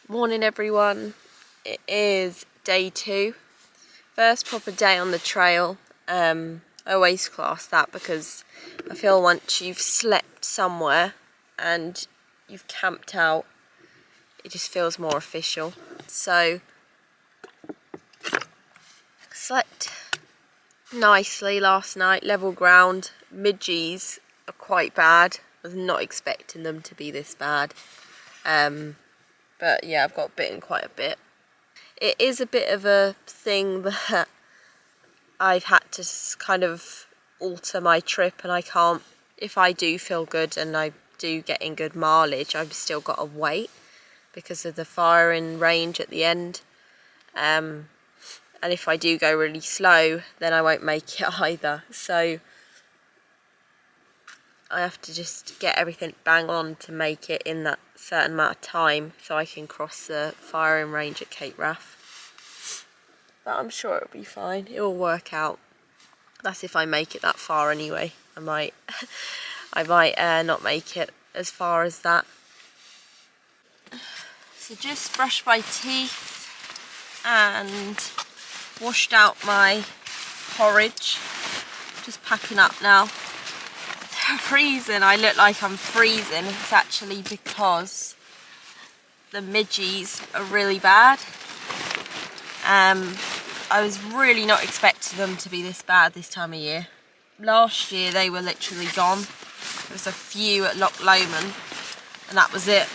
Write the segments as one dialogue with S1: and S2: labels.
S1: Morning everyone, it is day 2, first proper day on the trail. I always class that because I feel once you've slept somewhere and you've camped out, it just feels more official. So, slept nicely last night, level ground. Midges are quite bad, I was not expecting them to be this bad. But yeah, I've got bitten quite a bit. It is a bit of a thing that I've had to kind of alter my trip, and I can't, if I do feel good and I do get in good mileage, I've still got to wait because of the firing range at the end. And if I do go really slow, then I won't make it either. So I have to just get everything bang on to make it in that certain amount of time so I can cross the firing range at Cape Wrath. But I'm sure it'll be fine, it'll work out. That's if I make it that far anyway. I might not make it as far as that. So just brushed my teeth and washed out my porridge. Just packing up now. The reason I look like I'm freezing is actually because the midges are really bad. I was really not expecting them to be this bad this time of year. Last year they were literally gone. There was a few at Loch Lomond and that was it.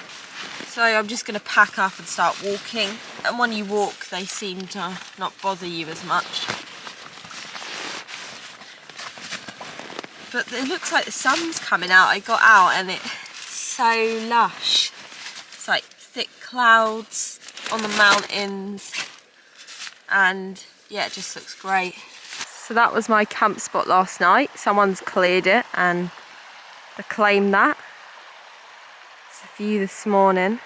S1: So I'm just going to pack up and start walking. And when you walk they seem to not bother you as much. But it looks like the sun's coming out. I got out and it's so lush. It's like thick clouds on the mountains. And yeah, it just looks great. So that was my camp spot last night. Someone's cleared it and they claimed that. It's a view this morning.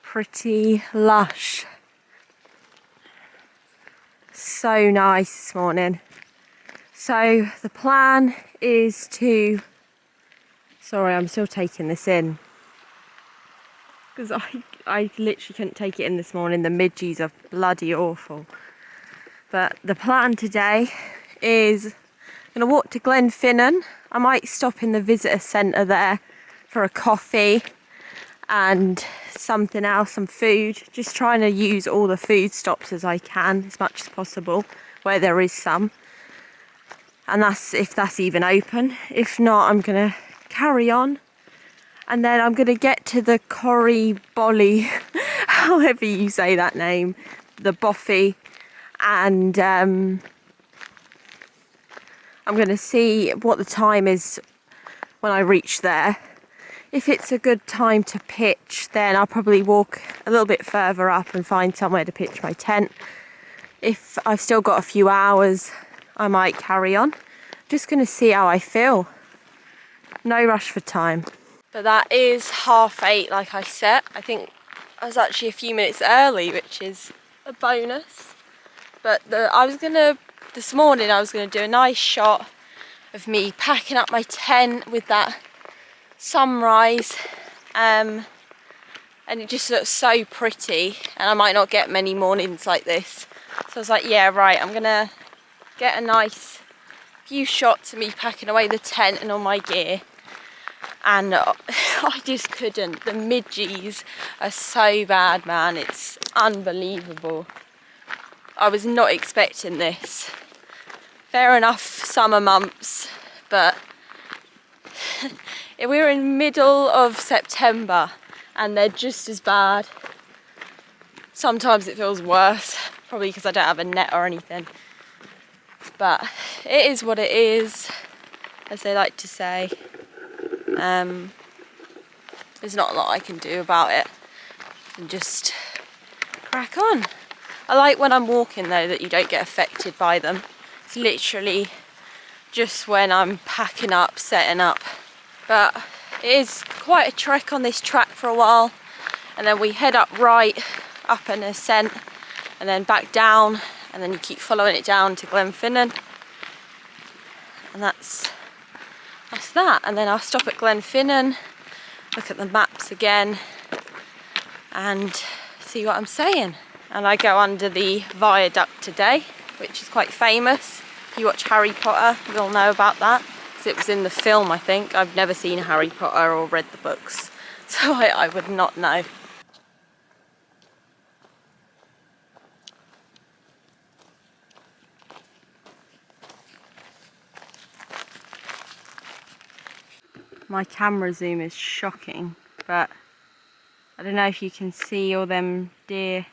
S1: Pretty lush. So nice this morning. So the plan is to, sorry I'm still taking this in because I literally couldn't take it in this morning. The midges are bloody awful. But the plan today is I'm going to walk to Glenfinnan. I might stop in the visitor centre there for a coffee and something else, some food. Just trying to use all the food stops as I can, as much as possible, where there is some. And that's if that's even open. If not, I'm going to carry on. And then I'm going to get to the Corryhully Bothy, however you say that name, the Bothy. And I'm going to see what the time is when I reach there. If it's a good time to pitch, then I'll probably walk a little bit further up and find somewhere to pitch my tent. If I've still got a few hours, I might carry on. Just going to see how I feel. No rush for time. But that is 8:30 like I said. I think I was actually a few minutes early, which is a bonus. But this morning I was going to do a nice shot of me packing up my tent with that sunrise. And it just looks so pretty. And I might not get many mornings like this. So I was like, yeah, right, I'm going to get a nice few shots of me packing away the tent and all my gear. And I just couldn't. The midges are so bad, man. It's unbelievable. I was not expecting this. Fair enough, summer months, but we're in middle of September and they're just as bad. Sometimes it feels worse, probably because I don't have a net or anything. But it is what it is, as they like to say. There's not a lot I can do about it. And just crack on. I like when I'm walking though that you don't get affected by them. It's literally just when I'm packing up, setting up. But it is quite a trek on this track for a while. And then we head up right, up an ascent, and then back down. And then you keep following it down to Glenfinnan. And that's that, and then I'll stop at Glenfinnan, look at the maps again and see what I'm saying. And I go under the Viaduct today, which is quite famous. If you watch Harry Potter, you'll know about that, because it was in the film, I think. I've never seen Harry Potter or read the books, so I would not know. My camera zoom is shocking, but I don't know if you can see all them deer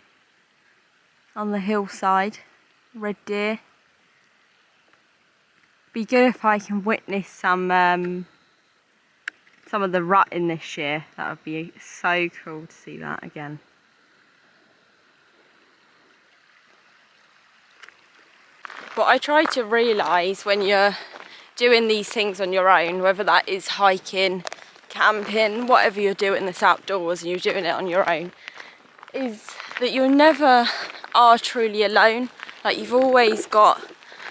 S1: on the hillside, red deer. Be good if I can witness some of the rutting this year. That would be so cool to see that again. But I try to realise when you're doing these things on your own, whether that is hiking, camping, whatever you're doing this outdoors and you're doing it on your own, is that you never are truly alone. Like, you've always got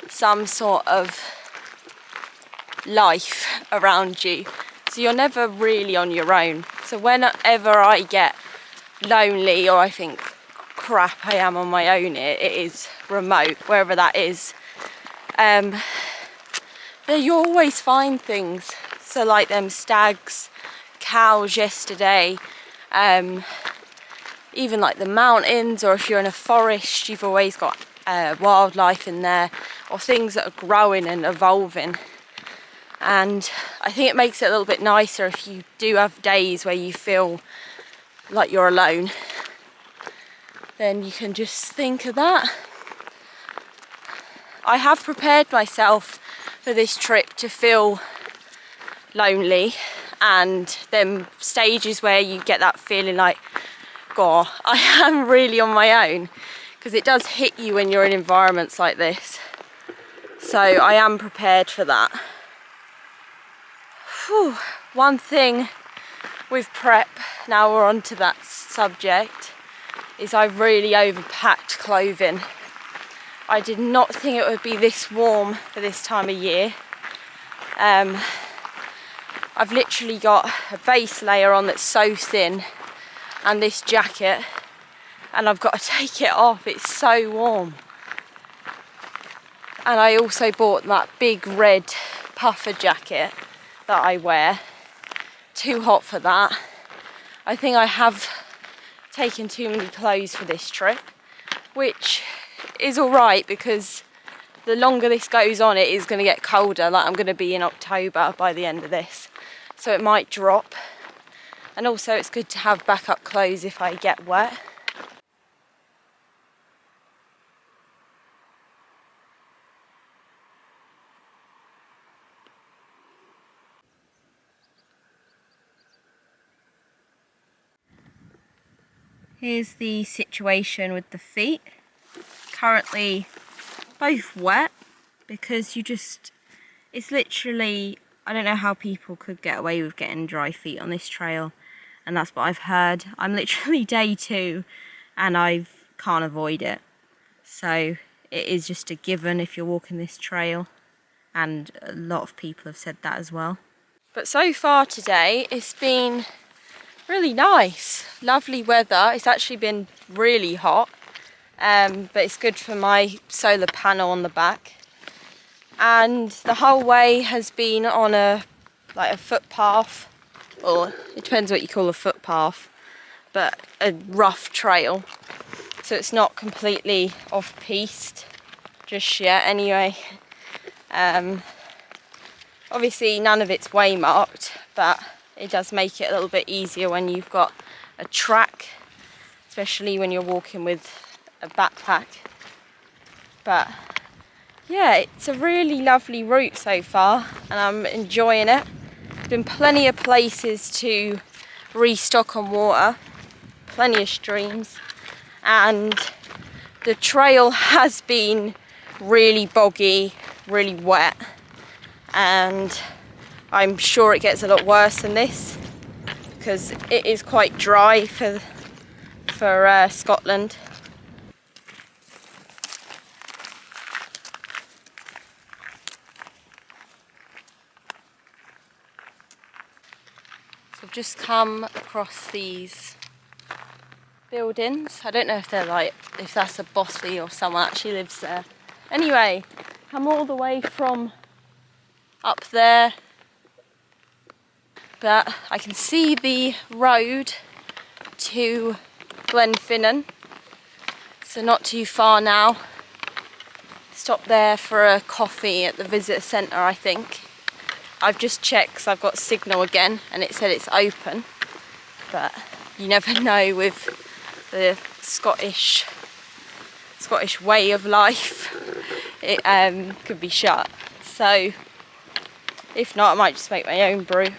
S1: some sort of life around you, so you're never really on your own. So whenever I get lonely or I think, crap, I am on my own here, it is remote, wherever that is, you always find things. So like them stags, cows yesterday, even like the mountains, or if you're in a forest, you've always got wildlife in there, or things that are growing and evolving. And I think it makes it a little bit nicer if you do have days where you feel like you're alone. Then you can just think of that. I have prepared myself for this trip to feel lonely, and them stages where you get that feeling like, God, I am really on my own, because it does hit you when you're in environments like this. So I am prepared for that. Whew. One thing with prep, now we're on to that subject, is I really overpacked clothing. I did not think it would be this warm for this time of year. I've literally got a base layer on that's so thin, and this jacket, and I've got to take it off, it's so warm. And I also bought that big red puffer jacket that I wear. Too hot for that. I think I have taken too many clothes for this trip, which is alright, because the longer this goes on, it is going to get colder. Like, I'm going to be in October by the end of this, so it might drop. And also it's good to have backup clothes if I get wet. Here's the situation with the feet. Currently both wet, because it's literally, I don't know how people could get away with getting dry feet on this trail, and that's what I've heard. I'm literally day 2 and I can't avoid it. So it is just a given if you're walking this trail, and a lot of people have said that as well. But so far today it's been really nice, lovely weather. It's actually been really hot, but it's good for my solar panel on the back. And the whole way has been on a footpath, or it depends what you call a footpath, but a rough trail. So it's not completely off-piste just yet anyway. Obviously none of it's waymarked, but it does make it a little bit easier when you've got a track, especially when you're walking with a backpack. But yeah, it's a really lovely route so far, and I'm enjoying it. There's been plenty of places to restock on water, plenty of streams, and the trail has been really boggy, really wet, and I'm sure it gets a lot worse than this, because it is quite dry for Scotland. I've just come across these buildings. I don't know if they're like, if that's a Bothy or someone actually lives there. Anyway, come all the way from up there, but I can see the road to Glenfinnan, so not too far now. Stopped there for a coffee at the visitor centre, I think. I've just checked 'cause I've got signal again and it said it's open, but you never know with the Scottish way of life. It could be shut, so if not I might just make my own brew.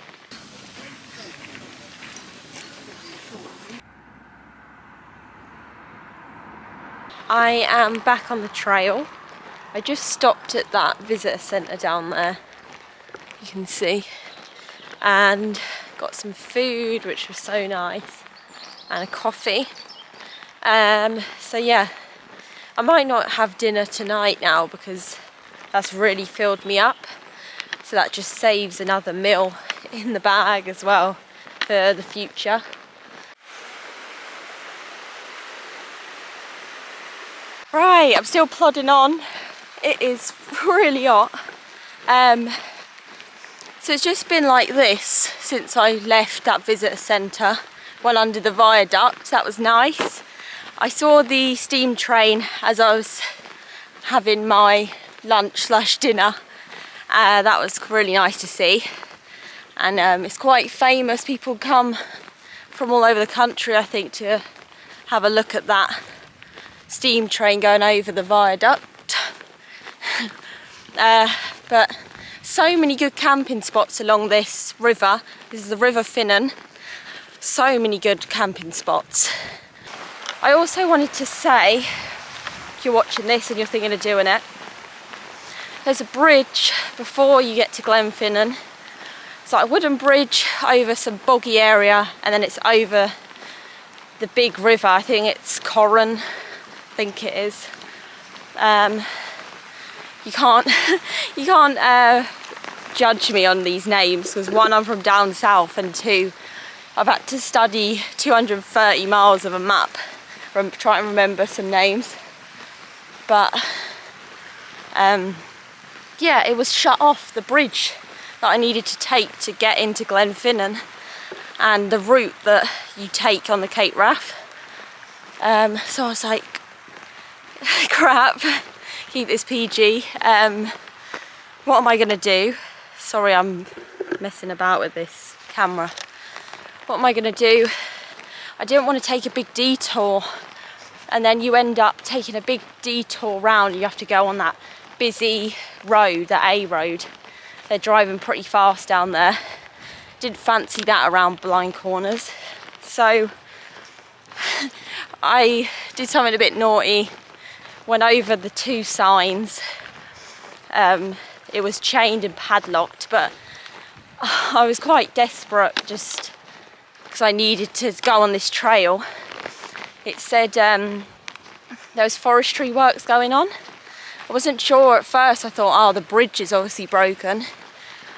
S1: I am back on the trail. I just stopped at that visitor centre down there, you can see, and got some food, which was so nice, and a coffee. So yeah, I might not have dinner tonight now because that's really filled me up, so that just saves another meal in the bag as well for the future. Right, I'm still plodding on. It is really hot. So it's just been like this since I left that visitor centre. Went under the viaduct, that was nice. I saw the steam train as I was having my lunch / dinner. That was really nice to see. And it's quite famous. People come from all over the country, I think, to have a look at that steam train going over the viaduct. But so many good camping spots along this river. This is the River Finnan. So many good camping spots. I also wanted to say, if you're watching this and you're thinking of doing it, there's a bridge before you get to Glenfinnan. It's like a wooden bridge over some boggy area, and then it's over the big river. I think it's Corryhully, I think it is. You can't judge me on these names because one, I'm from down south, and two, I've had to study 230 miles of a map, try and remember some names. But yeah, it was shut off, the bridge that I needed to take to get into Glenfinnan, and the route that you take on the Cape Wrath. So I was like, crap, keep this PG. What am I gonna do? Sorry, I'm messing about with this camera. What am I gonna do? I didn't want to take a big detour, and then you end up taking a big detour round. You have to go on that busy road, the A road. They're driving pretty fast down there. Didn't fancy that around blind corners. So I did something a bit naughty. Went over the two signs. It was chained and padlocked, but I was quite desperate just because I needed to go on this trail. It said there was forestry works going on. I wasn't sure at first. I thought, oh, the bridge is obviously broken.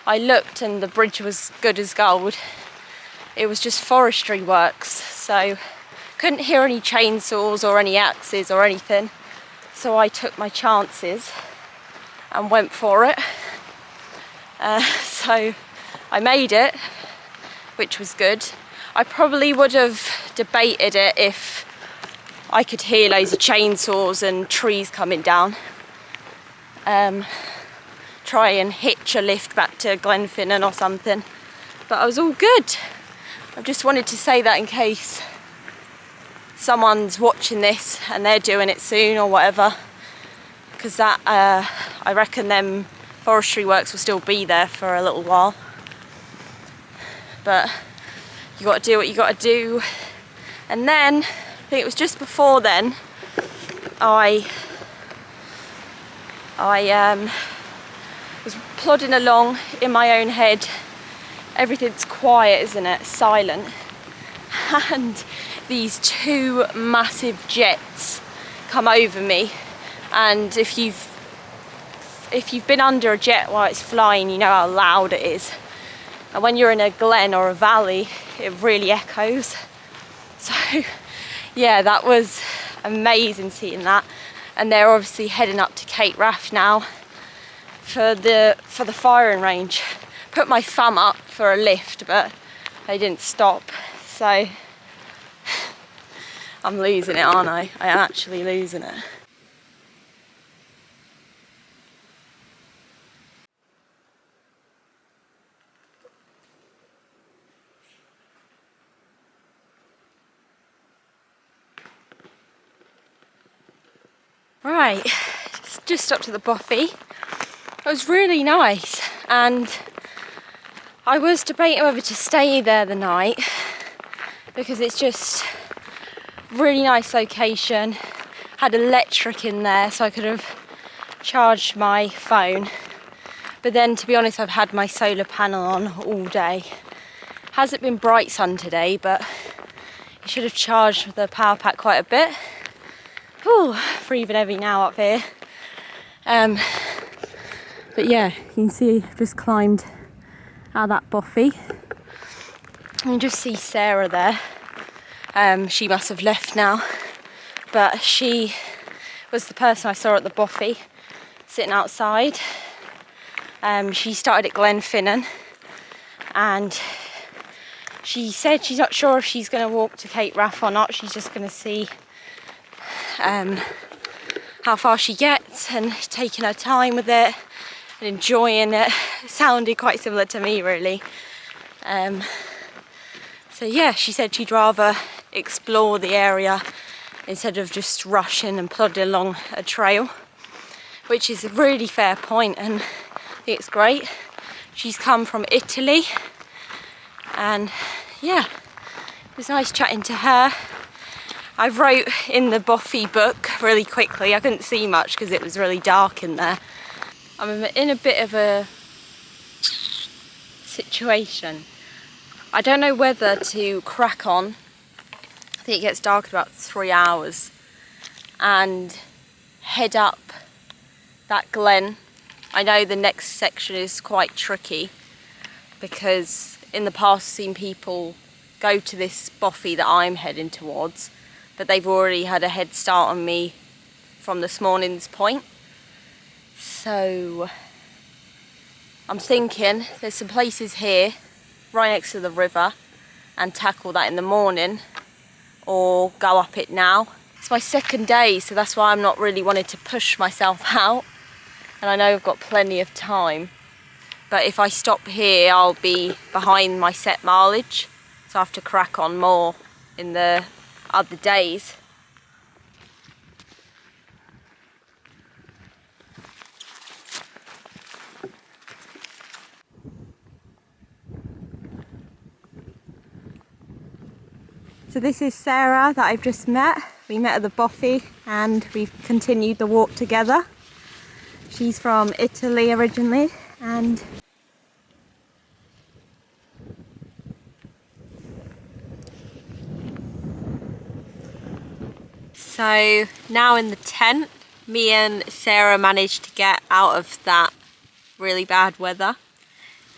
S1: I looked and the bridge was good as gold. It was just forestry works, so couldn't hear any chainsaws or any axes or anything. So I took my chances and went for it. So I made it, which was good. I probably would have debated it if I could hear loads of chainsaws and trees coming down. Try and hitch a lift back to Glenfinnan or something. But I was all good. I just wanted to say that in case someone's watching this and they're doing it soon or whatever, because that I reckon them forestry works will still be there for a little while. But you got to do what you got to do. And then I think it was just before then I was plodding along in my own head. Everything's quiet, isn't it? Silent. And these two massive jets come over me, and if you've been under a jet while it's flying, you know how loud it is. and when you're in a glen or a valley it really echoes. So yeah, that was amazing seeing that. And they're obviously heading up to Cape Wrath now for the firing range. Put my thumb up for a lift, but they didn't stop, so I'm losing it, aren't I? I am actually losing it. Right, just stopped at the Bothy. It was really nice, and I was debating whether to stay there the night because it's just really nice location. Had electric in there so I could have charged my phone, but then to be honest I've had my solar panel on all day. Hasn't been bright sun today, but I should have charged the power pack quite a bit. Ooh, breathing heavy now up here. But yeah, you can see I've just climbed out of that Bothy. You can just see Sarah there. She must have left now, but she was the person I saw at the Bothy sitting outside. She started at Glenfinnan, and she said she's not sure if she's going to walk to Cape Wrath or not. She's just going to see how far she gets and taking her time with it and enjoying it. It sounded quite similar to me, really. So yeah, she said she'd rather explore the area instead of just rushing and plodding along a trail, which is a really fair point, and I think it's great. She's come from Italy, and yeah, it was nice chatting to her. I wrote in the Bothy book really quickly. I couldn't see much because it was really dark in there. I'm in a bit of a situation. I don't know whether to crack on. I think it gets dark in about 3 hours, and head up that glen. I know the next section is quite tricky because in the past I've seen people go to this Bothy that I'm heading towards, but they've already had a head start on me from this morning's point. So I'm thinking there's some places here right next to the river and tackle that in the morning, or go up it now. It's my second day, so that's why I'm not really wanting to push myself out, and I know I've got plenty of time, but if I stop here I'll be behind my set mileage, so I have to crack on more in the other days. So this is Sarah that I've just met. We met at the Bothy and we've continued the walk together. She's from Italy originally, and so now in the tent, me and Sarah managed to get out of that really bad weather.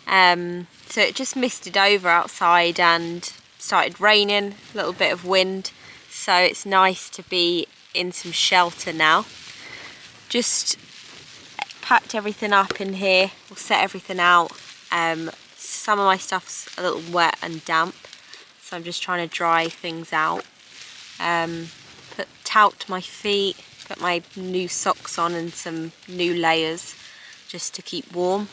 S1: So it just misted over outside and started raining, a little bit of wind, so it's nice to be in some shelter now. Just packed everything up in here, we'll set everything out. Some of my stuff's a little wet and damp, so I'm just trying to dry things out. Put towel to my feet, put my new socks on and some new layers just to keep warm.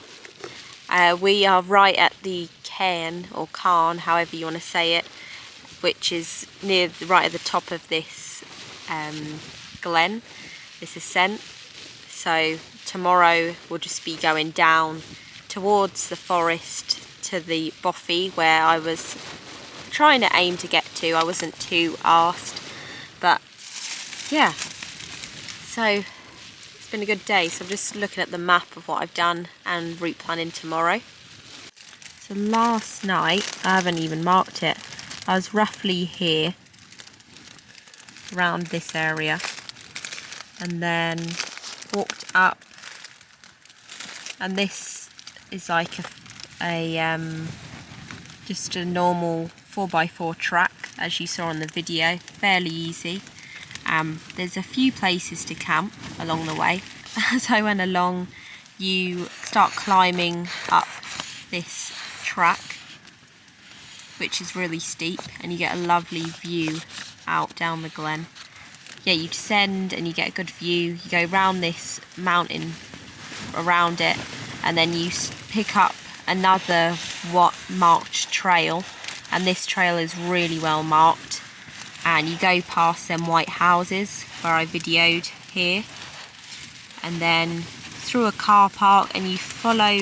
S1: We are right at the cairn, or cairn, however you want to say it, which is right at the top of this glen, this ascent. So tomorrow we'll just be going down towards the forest to the Bothy, where I was trying to aim to get to. I wasn't too arsed, but yeah, so it's been a good day. So I'm just looking at the map of what I've done and route planning tomorrow. So last night, I haven't even marked it, I was roughly here around this area, and then walked up, and this is like a Just a normal 4x4 track, as you saw in the video, fairly easy. There's a few places to camp along the way. As I went along, you start climbing up this track, which is really steep, and you get a lovely view out down the glen. Yeah, you descend and you get a good view. You go round this mountain, around it, and then you pick up another marked trail, and this trail is really well marked, and you go past them white houses where I videoed here, and then through a car park, and you follow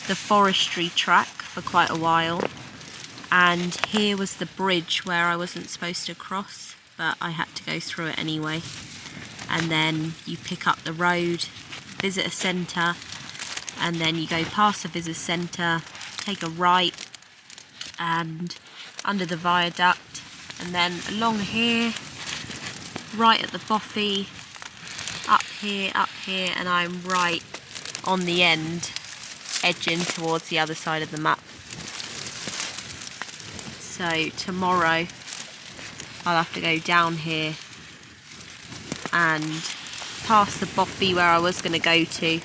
S1: the forestry track for quite a while. And here was the bridge where I wasn't supposed to cross, but I had to go through it anyway. And then you pick up the road, visitor centre, and then you go past the visitor centre, take a right, and under the viaduct, and then along here, right at the Bothy, up here, and I'm right on the end, edging towards the other side of the map. So tomorrow I'll have to go down here and past the Boggy where I was going to go to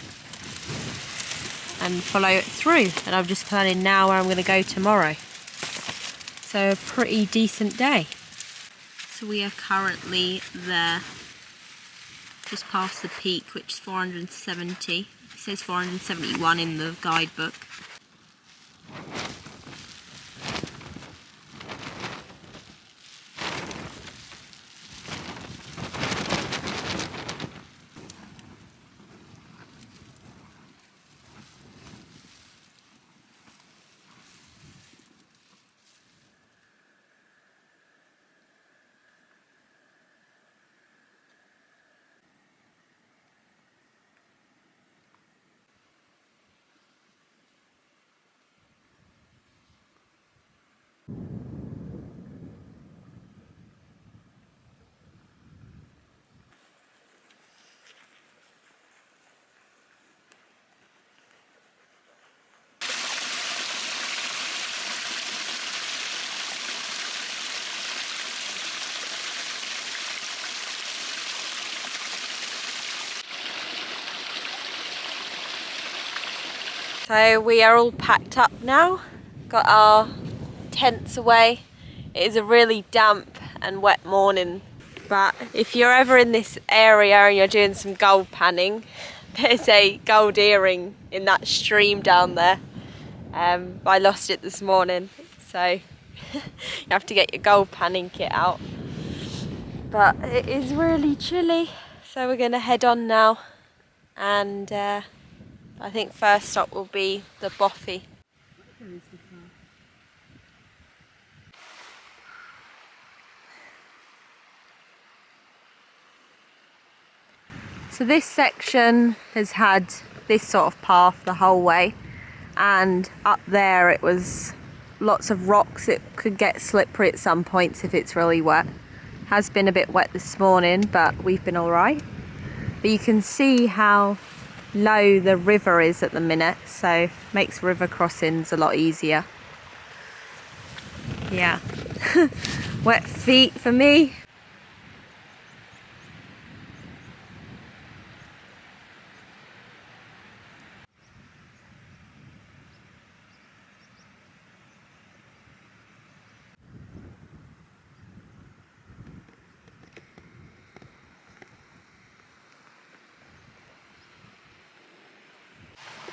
S1: and follow it through, and I'm just planning now where I'm going to go tomorrow. So a pretty decent day. So we are currently there, just past the peak, which is 470. It says 471 in the guidebook. So we are all packed up now, got our tents away. It is a really damp and wet morning, but if you're ever in this area and you're doing some gold panning, there's a gold earring in that stream down there. I lost it this morning, so you have to get your gold panning kit out. But it is really chilly, so we're gonna head on now, and I think first stop will be the Bothy. So this section has had this sort of path the whole way, and up there it was lots of rocks. It could get slippery at some points if it's really wet. Has been a bit wet this morning, but we've been all right. But you can see how low the river is at the minute, so makes river crossings a lot easier. Yeah. Wet feet for me.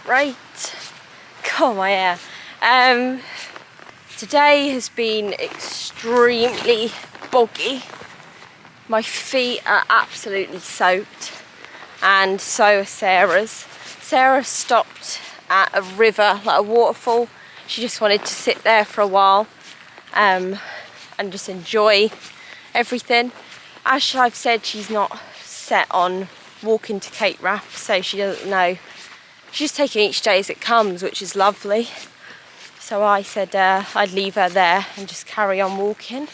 S1: Right, oh my hair. Today has been extremely boggy. My feet are absolutely soaked, and so are Sarah's. Sarah stopped at a river, like a waterfall. She just wanted to sit there for a while and just enjoy everything. As I've said, she's not set on walking to Cape Wrath, so she doesn't know. She's taking each day as it comes, which is lovely. So I said I'd leave her there and just carry on walking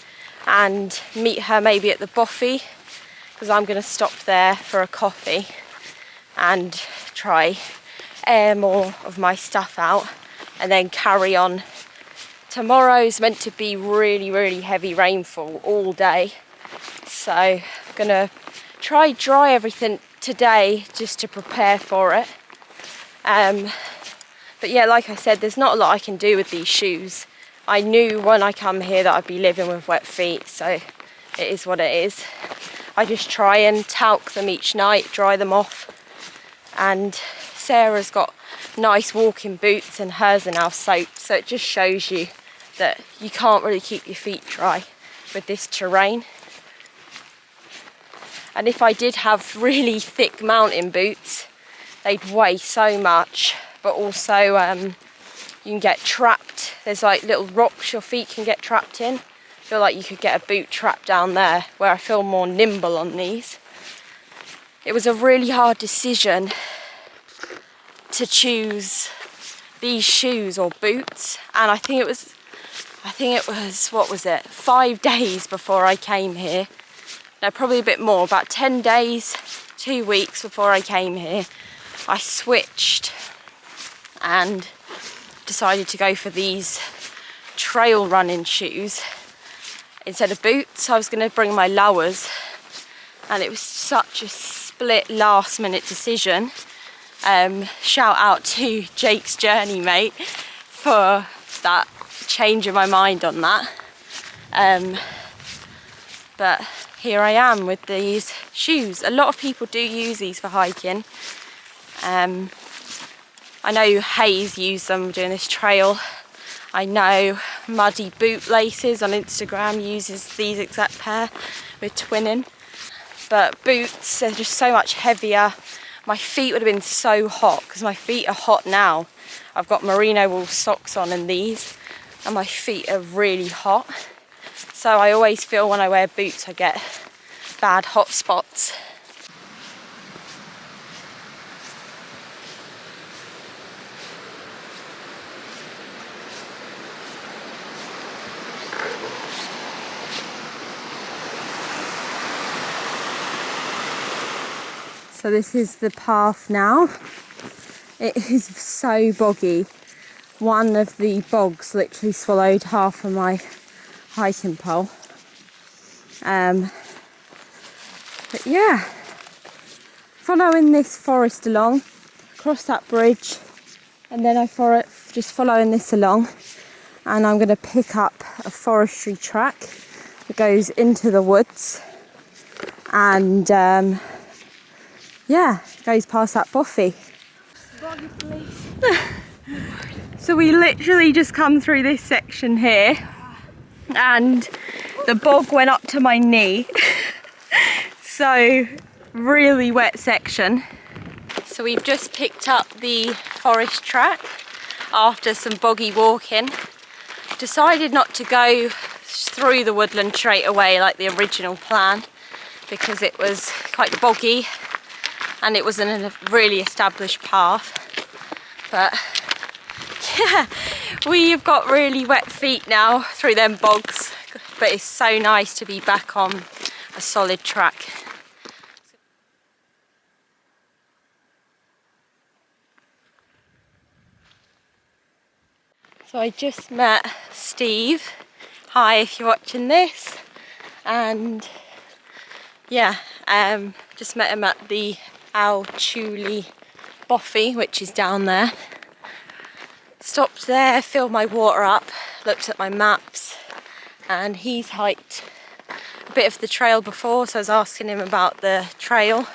S1: and meet her maybe at the Bothy, because I'm going to stop there for a coffee and try air more of my stuff out, and then carry on tomorrow's meant to be really heavy rainfall all day. So I'm gonna try dry everything today just to prepare for it. But yeah, like I said, there's not a lot I can do with these shoes. I knew when I come here that I'd be living with wet feet, so it is what it is. I just try and talc them each night, dry them off. And Sarah's got nice walking boots and hers are now soaked, so it just shows you that you can't really keep your feet dry with this terrain. And if I did have really thick mountain boots, they'd weigh so much, but also you can get trapped. There's like little rocks your feet can get trapped in. I feel like you could get a boot trapped down there, where I feel more nimble on these. It was a really hard decision to choose these shoes or boots, and I think it was what was it, 5 days before I came here. No, probably a bit more, about 10 days, 2 weeks before I came here, I switched and decided to go for these trail running shoes instead of boots. I was going to bring my lowers, and it was such a split last minute decision. Shout out to Jake's Journey mate for that change of my mind on that. But here I am with these shoes. A lot of people do use these for hiking. I know Hayes used them doing this trail. I know Muddy Bootlaces on Instagram uses these exact pair with twinning. But boots, they're just so much heavier. My feet would have been so hot, because my feet are hot now. I've got merino wool socks on and these, and my feet are really hot. So I always feel when I wear boots I get bad hot spots. So this is the path now. It is so boggy. One of the bogs literally swallowed half of my hiking pole. But yeah, following this forest along, across that bridge, and then just following this along, and I'm going to pick up a forestry track that goes into the woods, and yeah, goes past that Bothy. Boggy, please. So we literally just come through this section here, and the bog went up to my knee. So really wet section. So we've just picked up the forest track after some boggy walking. Decided not to go through the woodland straight away like the original plan, because it was quite boggy and it wasn't a really established path. But yeah, we've got really wet feet now through them bogs, but it's so nice to be back on a solid track. So I just met Steve. Hi if you're watching this. And yeah, just met him at the Corryhully Bothy, which is down there. Stopped there, filled my water up, looked at my maps, and he's hiked a bit of the trail before, so I was asking him about the trail.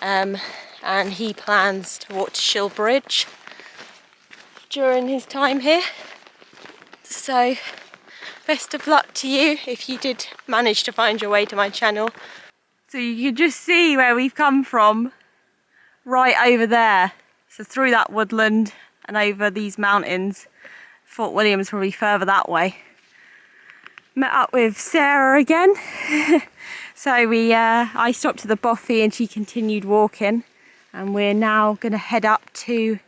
S1: And he plans to walk to Shill Bridge during his time here. So best of luck to you if you did manage to find your way to my channel. So you can just see where we've come from, right over there. So through that woodland and over these mountains. Fort William's probably further that way. Met up with Sarah again. So I stopped at the Bothy and she continued walking, and we're now going to head up to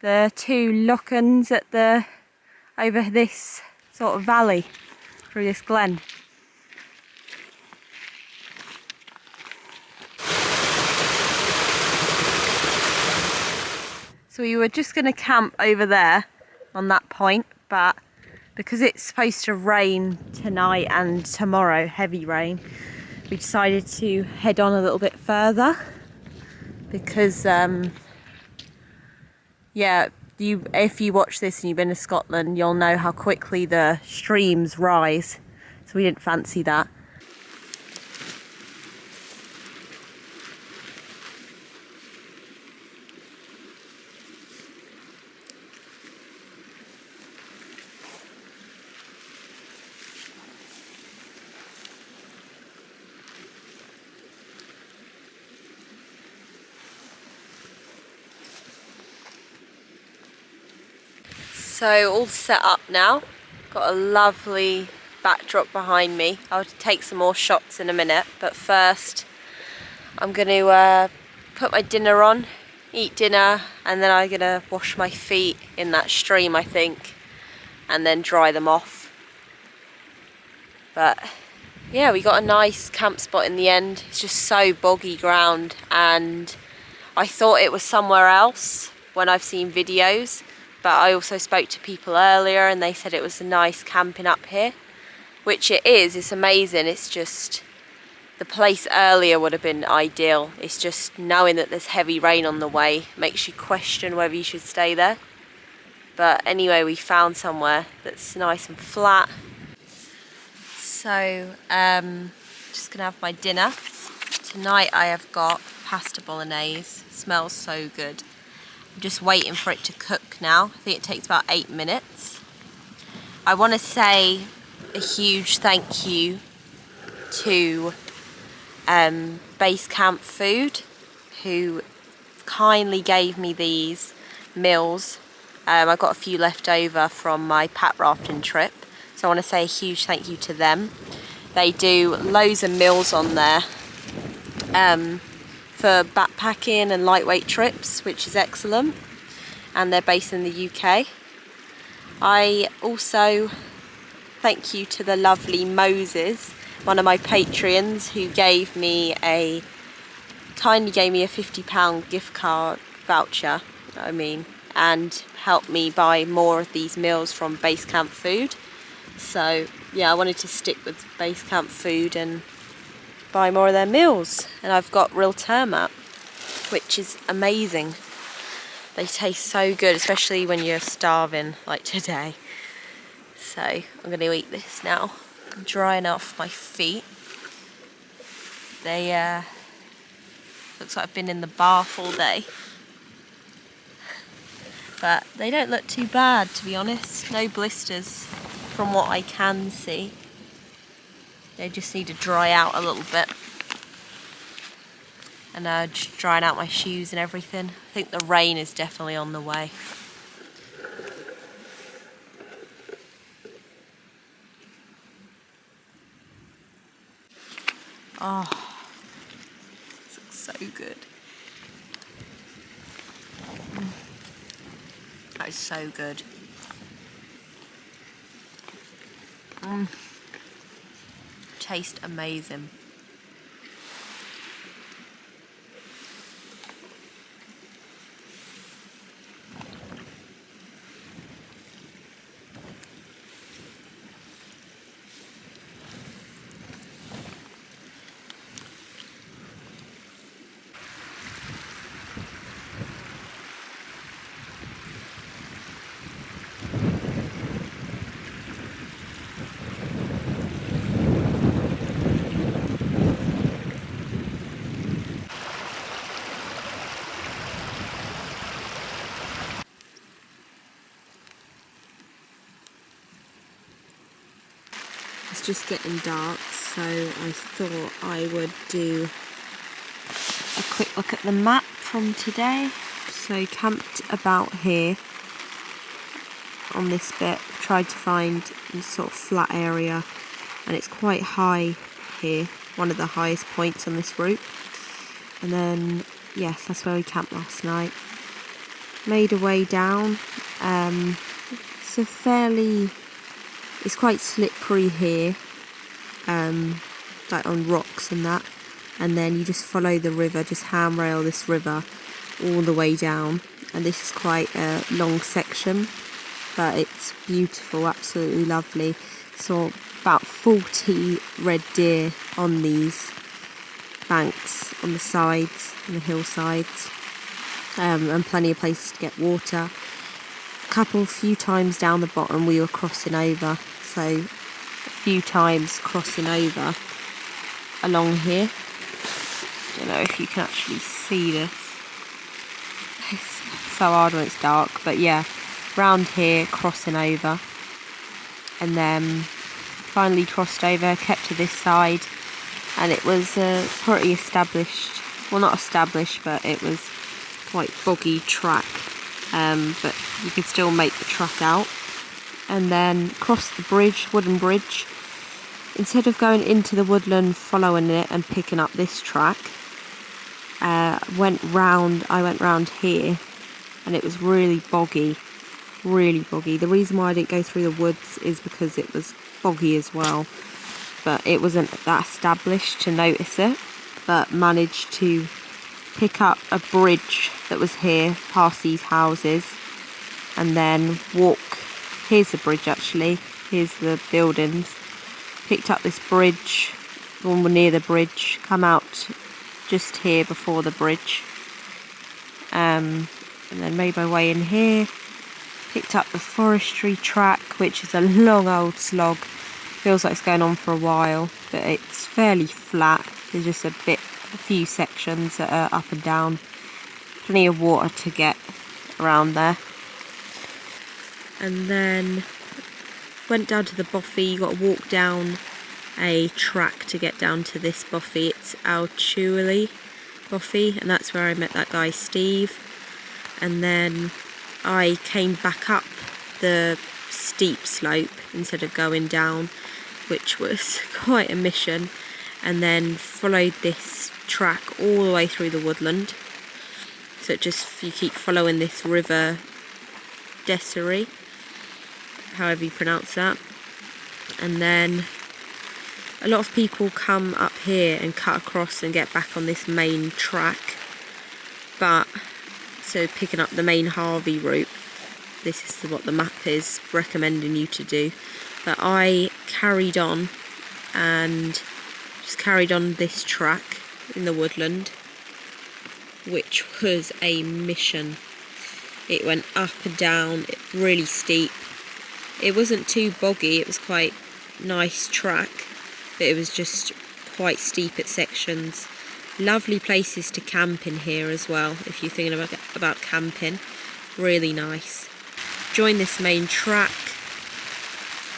S1: the two lochans over this sort of valley through this glen. So we were just going to camp over there on that point, but because it's supposed to rain tonight and tomorrow, heavy rain, we decided to head on a little bit further because yeah, if you watch this and you've been to Scotland, you'll know how quickly the streams rise, so we didn't fancy that. So all set up now, got a lovely backdrop behind me. I'll take some more shots in a minute, but first I'm going to put my dinner on, eat dinner, and then I'm going to wash my feet in that stream, I think, and then dry them off. But yeah, we got a nice camp spot in the end. It's just so boggy ground, and I thought it was somewhere else when I've seen videos. But I also spoke to people earlier and they said it was a nice camping up here, which it is. It's amazing. It's just the place earlier would have been ideal. It's just knowing that there's heavy rain on the way makes you question whether you should stay there. But anyway, we found somewhere that's nice and flat. So just gonna have my dinner. Tonight I have got pasta bolognese. Smells so good. I'm just waiting for it to cook now. I think it takes about 8 minutes. I want to say a huge thank you to Base Camp Food, who kindly gave me these meals. I got a few left over from my pack rafting trip, so I want to say a huge thank you to them. They do loads of meals on there for backpacking and lightweight trips, which is excellent, and they're based in the UK. I also thank you to the lovely Moses, one of my Patreons, who kindly gave me a £50 gift card voucher, and helped me buy more of these meals from Base Camp Food. So yeah, I wanted to stick with Base Camp Food and buy more of their meals, and I've got real turmap, which is amazing. They taste so good, especially when you're starving like today. So I'm going to eat this now. I'm drying off my feet. They looks like I've been in the bath all day, but they don't look too bad, to be honest. No blisters from what I can see. They just need to dry out a little bit. And just drying out my shoes and everything. I think the rain is definitely on the way. Oh, this looks so good. That is so good. Taste amazing. It's just getting dark, so I thought I would do a quick look at the map from today. So camped about here on this bit, tried to find a sort of flat area, and it's quite high here, one of the highest points on this route. And then yes, that's where we camped last night. Made a way down. It's quite slippery here, like on rocks and that, and then you just follow the river, just handrail this river all the way down, and this is quite a long section, but it's beautiful, absolutely lovely. Saw about 40 red deer on these banks, on the sides, on the hillsides, and plenty of places to get water. Few times down the bottom we were crossing over, so a few times crossing over along here. Don't know if you can actually see this. It's so hard when it's dark, but yeah, round here crossing over, and then finally crossed over, kept to this side, and it was a pretty established, well not established, but it was quite boggy track, but you could still make the track out. And then crossed the bridge, wooden bridge. Instead of going into the woodland, following it and picking up this track, I went round here, and it was really boggy. The reason why I didn't go through the woods is because it was boggy as well, but it wasn't that established to notice it, but managed to pick up a bridge that was here past these houses, and then walk. Here's the bridge actually, here's the buildings. Picked up this bridge, one near the bridge, come out just here before the bridge, and then made my way in here. Picked up the forestry track, which is a long old slog. Feels like it's going on for a while, but it's fairly flat. There's just a few sections that are up and down. Plenty of water to get around there. And then went down to the Bothy. You got to walk down a track to get down to this Bothy. It's Corryhully Bothy, and that's where I met that guy Steve. And then I came back up the steep slope instead of going down, which was quite a mission, and then followed this track all the way through the woodland. So you keep following this river Detour, however you pronounce that, and then a lot of people come up here and cut across and get back on this main track, but so picking up the main Harvey route, this is what the map is recommending you to do. But I carried on and just carried on this track in the woodland, which was a mission. It went up and down, really steep. It wasn't too boggy, it was quite nice track, but it was just quite steep at sections. Lovely places to camp in here as well, if you're thinking about camping. Really nice. Joined this main track,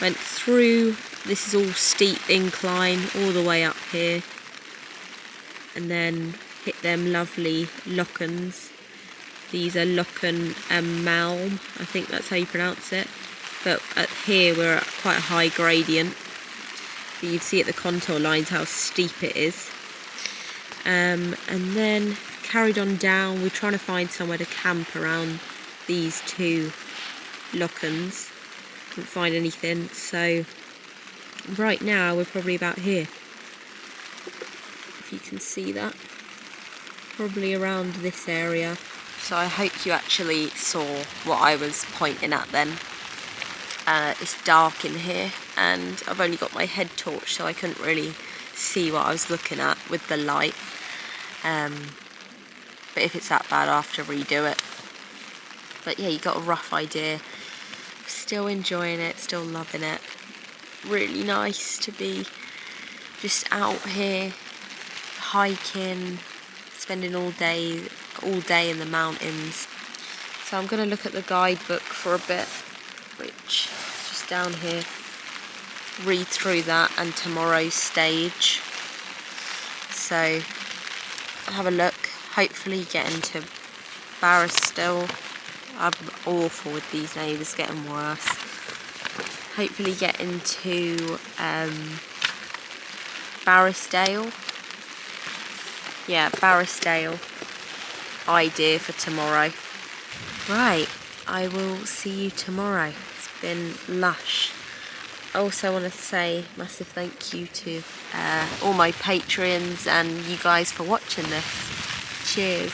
S1: went through, this is all steep incline all the way up here, and then hit them lovely lochans. These are Lochen Malm, I think that's how you pronounce it. But at here we're at quite a high gradient. But you'd see at the contour lines how steep it is. And then carried on down. We're trying to find somewhere to camp around these two lochans. Couldn't find anything, so right now we're probably about here. If you can see that. Probably around this area. So I hope you actually saw what I was pointing at then. It's dark in here and I've only got my head torch, so I couldn't really see what I was looking at with the light. But if it's that bad, I'll have to redo it. But yeah, you got a rough idea. Still enjoying it, still loving it. Really nice to be just out here hiking, spending all day in the mountains. So I'm going to look at the guidebook for a bit, which is just down here. Read through that and tomorrow's stage. So have a look. Hopefully get into Barristill. I'm awful with these names, it's getting worse. Hopefully get into Barrisdale. Yeah, Barrisdale. Idea for tomorrow. Right, I will see you tomorrow. It's been lush. I also want to say a massive thank you to all my Patreons and you guys for watching this. Cheers.